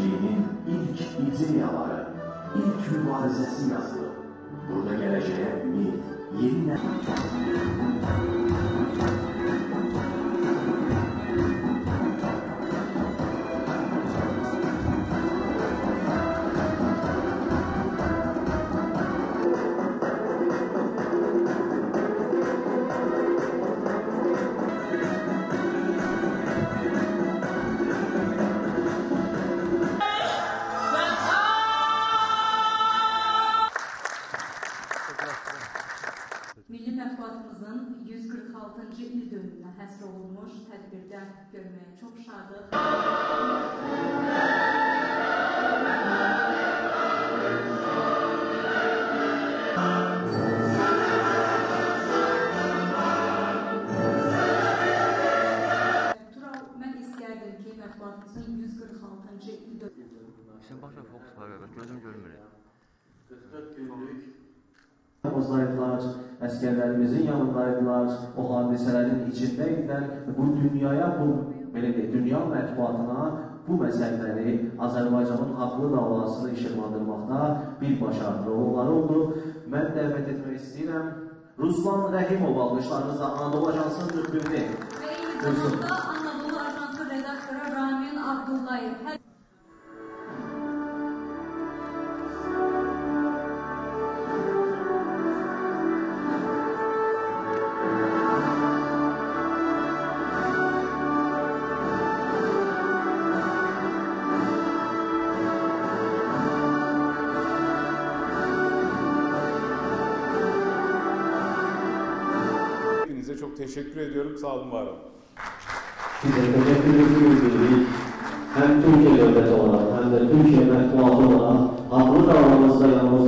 geleceğinin ilk ideyaları, ilk mübarizesi yazılır. Burada geleceğe ümit, yeni Milli mətbuatımızın 146-cı il dönümünə həsr olunmuş tədbirdə görməyə çox şadıq. Tural, mən istərdim ki, mətbuatımızın 146-cı il dönümünə Sen başka fokus var evet, gözüm görmür. 44 günlük Oradaydılar, əsgərlərimizin yanındaydılar, o hadisələrin içindəydiler. Bu dünyaya, dünya mətbuatına bu məsələləri Azərbaycanın haqlı davasını işıqlandırmaqda birbaşa rolları oldu. Mən dəvət etmək istəyirəm. Ruslan Rəhimov alqışlarınızla Anadolu Ajansı'nın müxbirini. və eyni zamanda Anadolu Ajansı redaktoru Ramin Abdullayev. Hepinize çok teşekkür ediyorum. Sağ olun, var olun. Biz de teşekkürümüzü bildirdik. Hem Türkiye devleti olarak hem de Türkiye mətbuatı olarak haqlı davamızda yanımızda